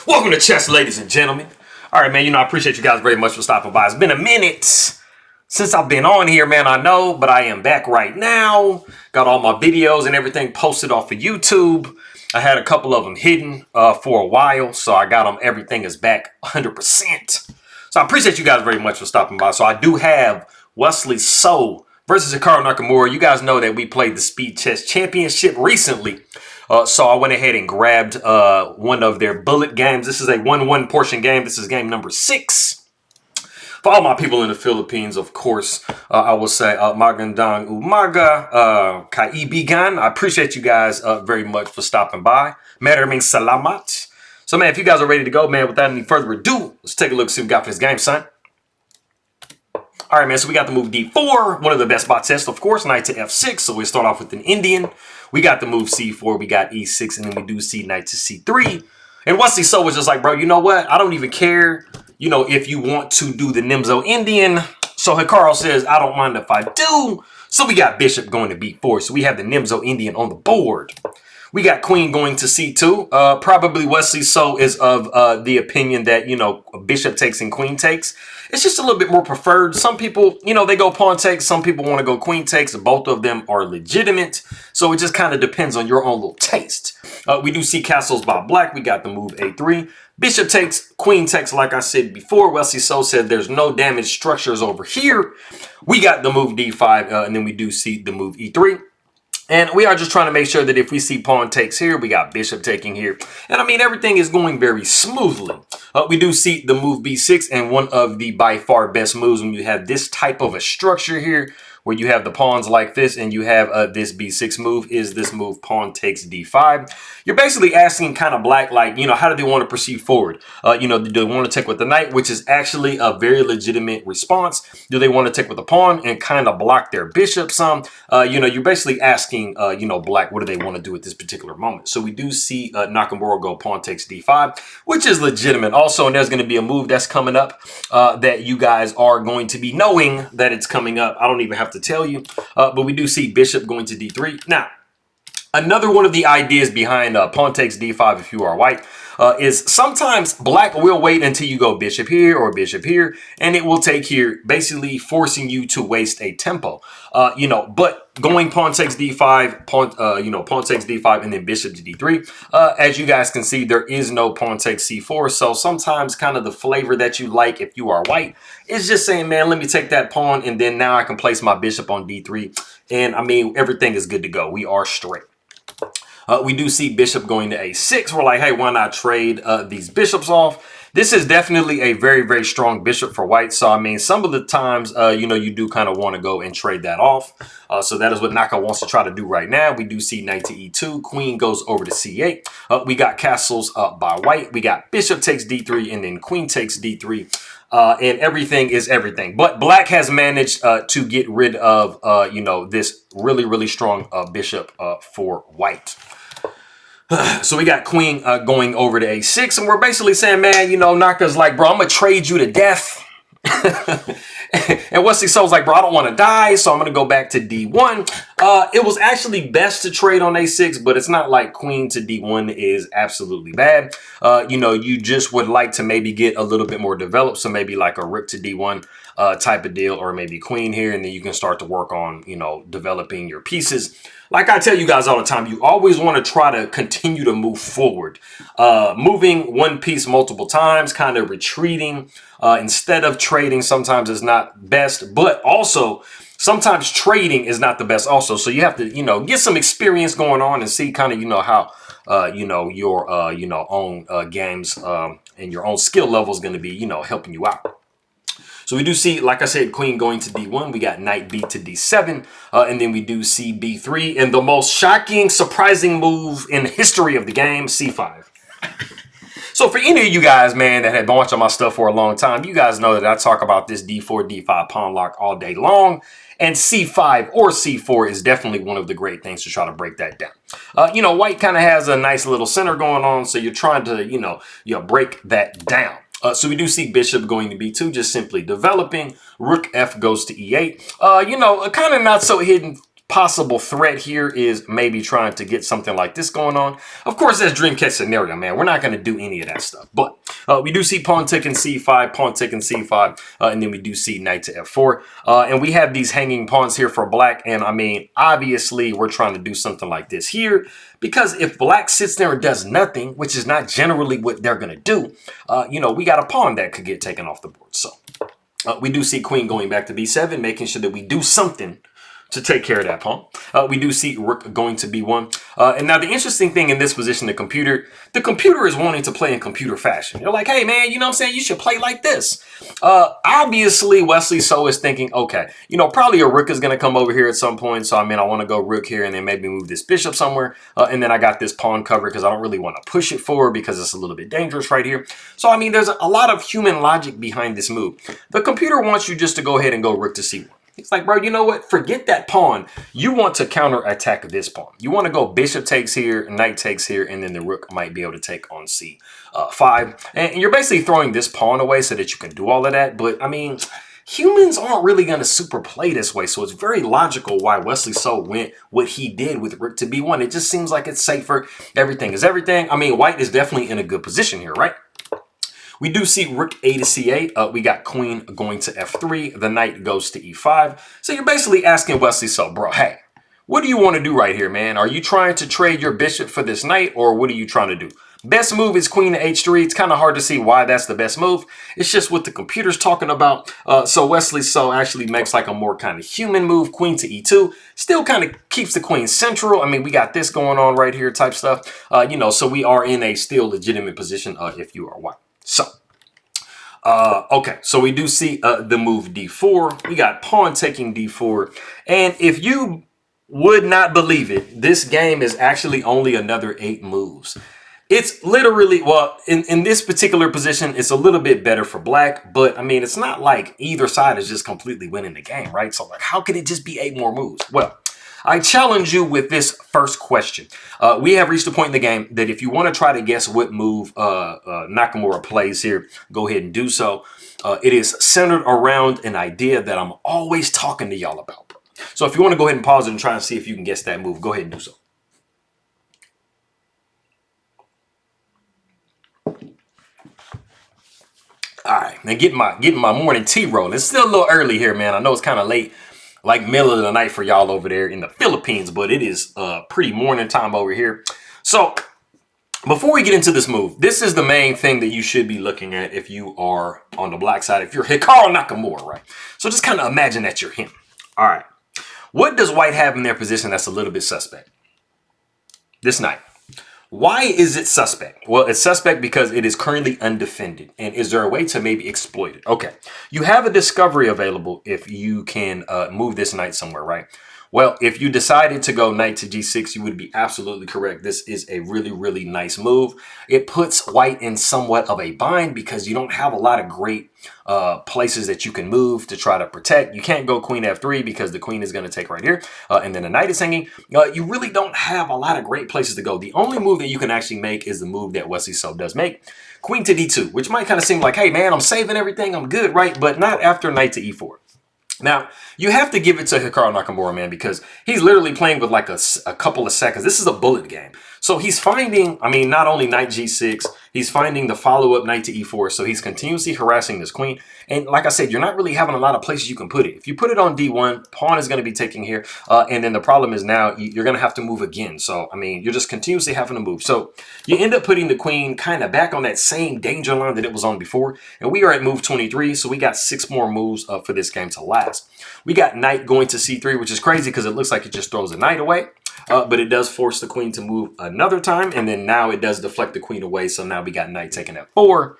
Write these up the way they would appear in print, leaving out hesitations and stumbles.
Welcome to chess, ladies and gentlemen. All right, man, I appreciate you guys very much for stopping by. It's been a minute since I've been on here, man, I know, but I am back right now. Got all my videos and everything posted off of YouTube. I had a couple of them hidden for a while, so I got them. Everything is back 100%. So I appreciate you guys very much for stopping by. So I do have Wesley So versus Hikaru Nakamura. You guys know that we played the Speed Chess Championship recently. So I went ahead and grabbed one of their bullet games. This is a 1-1 portion game. This is game number 6. For all my people in the Philippines, of course, I will say magandang umaga, kaibigan. I appreciate you guys very much for stopping by. Maraming salamat. So, man, if you guys are ready to go, man, without any further ado, let's take a look and see what we got for this game, son. All right, man, so we got the move D4, one of the best bot tests, of course, knight to F6. So we start off with an Indian. We got the move C4, we got E6, and then we do see knight to C3. And Wesley So was just like, bro, you know what? I don't even care, if you want to do the Nimzo Indian. So Hikaru says, I don't mind if I do. So we got bishop going to B4. So we have the Nimzo Indian on the board. We got queen going to C2. Probably Wesley So is of the opinion that, bishop takes and queen takes. It's just a little bit more preferred. Some people, they go pawn takes. Some people want to go queen takes. Both of them are legitimate. So it just kind of depends on your own little taste. We do see castles by black. We got the move A3. Bishop takes, queen takes, like I said before. Wesley So said there's no damaged structures over here. We got the move D5, and then we do see the move E3. And we are just trying to make sure that if we see pawn takes here, we got bishop taking here. And I mean, everything is going very smoothly. We do see the move B6, and one of the by far best moves when you have this type of a structure here, where you have the pawns like this and you have this B6 move, is this move pawn takes D5. You're basically asking kind of black, like, how do they want to proceed forward? Do they want to take with the knight, which is actually a very legitimate response? Do they want to take with the pawn and kind of block their bishop some? You're basically asking, black, what do they want to do at this particular moment? So we do see Nakamura go pawn takes D5, which is legitimate. Also, and there's going to be a move that's coming up that you guys are going to be knowing that it's coming up. I don't even have to tell you, but we do see bishop going to D3. Now, another one of the ideas behind pawn takes D5 if you are white is sometimes black will wait until you go bishop here or bishop here, and it will take here, basically forcing you to waste a tempo. But going pawn takes D5, pawn takes D5, and then bishop to D3. As you guys can see, there is no pawn takes C4. So sometimes kind of the flavor that you like if you are white is just saying, man, let me take that pawn, and then now I can place my bishop on D3. And I mean, everything is good to go. We are straight. We do see bishop going to A6. We're like, hey, why not trade these bishops off? This is definitely a very, very strong bishop for white. So, I mean, some of the times, you do kind of want to go and trade that off. So that is what Naka wants to try to do right now. We do see knight to E2. Queen goes over to C8. We got castles by white. We got bishop takes D3 and then queen takes D3. And everything is everything. But black has managed to get rid of, this really, really strong bishop for white. So we got queen going over to A6, and we're basically saying, man, Naka's like, bro, I'm going to trade you to death. And Wesley So's like, bro, I don't want to die, so I'm going to go back to D1. It was actually best to trade on A6, but it's not like queen to D1 is absolutely bad. You just would like to maybe get a little bit more developed, so maybe like a rook to D1 type of deal, or maybe queen here, and then you can start to work on, developing your pieces. Like I tell you guys all the time, you always want to try to continue to move forward. Moving one piece multiple times, kind of retreating instead of trading sometimes is not best, but also sometimes trading is not the best also. So you have to, get some experience going on and see kind of, how, your, own games and your own skill level is going to be, helping you out. So we do see, like I said, queen going to D1. We got knight B to D7. And then we do see B3. And the most shocking, surprising move in the history of the game, C5. So for any of you guys, man, that have been watching my stuff for a long time, you guys know that I talk about this D4, D5 pawn lock all day long. And C5 or C4 is definitely one of the great things to try to break that down. White kind of has a nice little center going on. So you're trying to, break that down. So we do see bishop going to B2, just simply developing. Rook F goes to E8. A kind of not so hidden possible threat here is maybe trying to get something like this going on. Of course, that's dream catch scenario, man. We're not going to do any of that stuff. But we do see pawn taking c5, pawn taking c5, and then we do see knight to f4. And we have these hanging pawns here for black. And I mean, obviously, we're trying to do something like this here. Because if black sits there and does nothing, which is not generally what they're going to do, you know, we got a pawn that could get taken off the board. So we do see queen going back to b7, making sure that we do something to take care of that pawn. We do see rook going to b1. And now the interesting thing in this position, the computer is wanting to play in computer fashion. They're like, hey, man, you know what I'm saying? You should play like this. Obviously, Wesley So is thinking, okay, you know, probably a rook is going to come over here at some point. So, I mean, I want to go rook here and then maybe move this bishop somewhere. And then I got this pawn covered because I don't really want to push it forward because it's a little bit dangerous right here. So, I mean, there's a lot of human logic behind this move. The computer wants you just to go ahead and go rook to c1. It's like, bro, you know what? Forget that pawn. You want to counter attack this pawn. You want to go bishop takes here, knight takes here, and then the rook might be able to take on c5. And you're basically throwing this pawn away so that you can do all of that. But, I mean, humans aren't really going to super play this way. So it's very logical why Wesley So went what he did with rook to b1. It just seems like it's safer. Everything is everything. I mean, white is definitely in a good position here, right? We do see rook a to c8. We got queen going to f3. The knight goes to e5. So you're basically asking Wesley So, bro, hey, what do you want to do right here, man? Are you trying to trade your bishop for this knight, or what are you trying to do? Best move is queen to h3. It's kind of hard to see why that's the best move. It's just what the computer's talking about. So Wesley So actually makes like a more kind of human move, queen to e2. Still kind of keeps the queen central. I mean, we got this going on right here type stuff. You know, so we are in a still legitimate position if you are white. So, okay, so we do see the move d4. We got pawn taking d4. And if you would not believe it, this game is actually only another 8 moves. It's literally, well, in this particular position, it's a little bit better for black. But, I mean, it's not like either side is just completely winning the game, right? So, like, how could it just be 8 more moves? Well, I challenge you with this first question. We have reached a point in the game that if you want to try to guess what move Nakamura plays here, go ahead and do so. It is centered around an idea that I'm always talking to y'all about. So if you want to go ahead and pause it and try and see if you can guess that move, go ahead and do so. All right, man, getting my morning tea rolling. It's still a little early here, man. I know it's kind of late. Like middle of the night for y'all over there in the Philippines, but it is pretty morning time over here. So before we get into this move, this is the main thing that you should be looking at if you are on the black side, if you're Hikaru Nakamura, right? So just kind of imagine that you're him. All right. What does white have in their position that's a little bit suspect? This knight. Why is it suspect? Well, it's suspect because it is currently undefended. And is there a way to maybe exploit it? Okay, you have a discovery available if you can move this knight somewhere, right? Well, if you decided to go knight to g6, you would be absolutely correct. This is a really, really nice move. It puts white in somewhat of a bind because you don't have a lot of great places that you can move to try to protect. You can't go queen f3 because the queen is going to take right here. And then the knight is hanging. You really don't have a lot of great places to go. The only move that you can actually make is the move that Wesley So does make. Queen to d2, which might kind of seem like, hey, man, I'm saving everything. I'm good, right? But not after knight to e4. Now, you have to give it to Hikaru Nakamura, man, because he's literally playing with like a couple of seconds. This is a bullet game. So he's finding, I mean, not only knight g6, he's finding the follow-up knight to e4. So he's continuously harassing this queen. And like I said, you're not really having a lot of places you can put it. If you put it on d1, pawn is going to be taking here. And then the problem is now you're going to have to move again. So, I mean, you're just continuously having to move. So you end up putting the queen kind of back on that same danger line that it was on before. And we are at move 23. So we got 6 more moves for this game to last. We got knight going to c3, which is crazy because it looks like it just throws the knight away. But it does force the queen to move another time. And then now it does deflect the queen away. So now we got knight taking f4.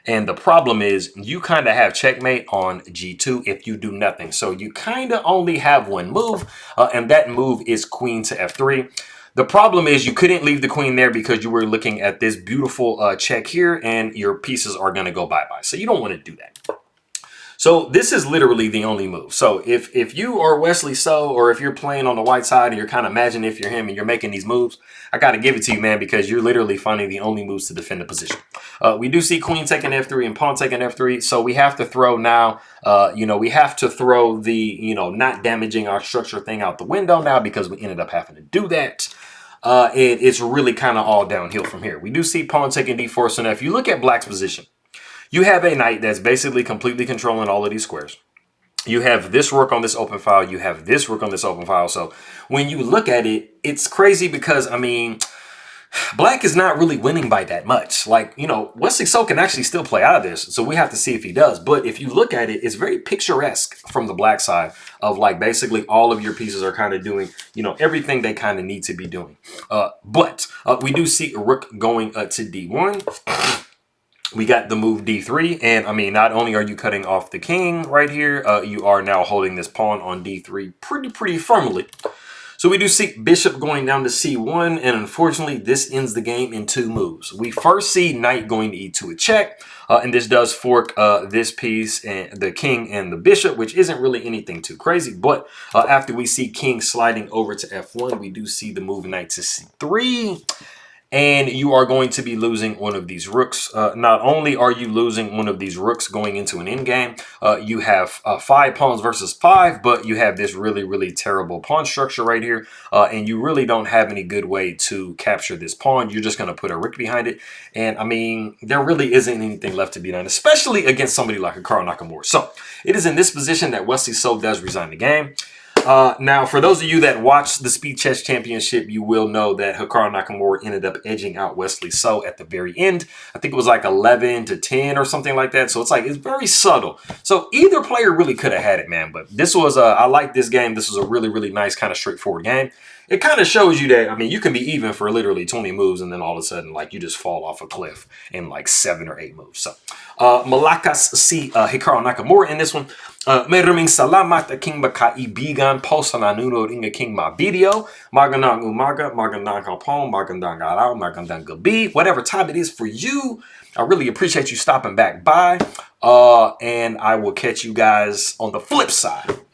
And the problem is you kind of have checkmate on g2 if you do nothing. So you kind of only have one move. And that move is queen to f3. The problem is you couldn't leave the queen there because you were looking at this beautiful check here. And your pieces are going to go bye-bye. So you don't want to do that. So this is literally the only move. So if you are Wesley So, or if you're playing on the white side and you're kind of imagining if you're him and you're making these moves, I got to give it to you, man, because you're literally finding the only moves to defend the position. We do see queen taking f3 and pawn taking f3. So we have to throw now, we have to throw the, not damaging our structure thing out the window now because we ended up having to do that. It's really kind of all downhill from here. We do see pawn taking d4. So now if you look at black's position, you have a knight that's basically completely controlling all of these squares. You have this rook on this open file. You have this rook on this open file. So when you look at it, it's crazy because, I mean, black is not really winning by that much. Like, Wesley So can actually still play out of this. So we have to see if he does. But if you look at it, it's very picturesque from the black side of like basically all of your pieces are kind of doing, everything they kind of need to be doing. But we do see a rook going to d1. We got the move d3, and I mean, not only are you cutting off the king right here, you are now holding this pawn on d3 pretty firmly. So we do see bishop going down to c1, and unfortunately, this ends the game in 2 moves. We first see knight going to e2 a check, and this does fork this piece, and the king and the bishop, which isn't really anything too crazy. But after we see king sliding over to f1, we do see the move knight to c3. And you are going to be losing one of these rooks. Not only are you losing one of these rooks going into an endgame, you have 5 pawns versus 5, but you have this really terrible pawn structure right here. And you really don't have any good way to capture this pawn. You're just going to put a rook behind it. And I mean, there really isn't anything left to be done, especially against somebody like Hikaru Nakamura. So it is in this position that Wesley So does resign the game. Now, for those of you that watched the Speed Chess Championship, you will know that Hikaru Nakamura ended up edging out Wesley So at the very end. I think it was like 11-10 or something like that. So it's very subtle. So either player really could have had it, man. But this was, I like this game. This was a really nice kind of straightforward game. It kind of shows you that, I mean, you can be even for literally 20 moves and then all of a sudden, like, you just fall off a cliff in like 7 or 8 moves. So, Malakas si Hikaru Nakamura in this one. Maraming salamat aking makaibigan po sa nanonood ng aking mga video. Magandang umaga, magandang hapon, magandang araw, magandang gabi. Whatever time it is for you, I really appreciate you stopping back by. And I will catch you guys on the flip side.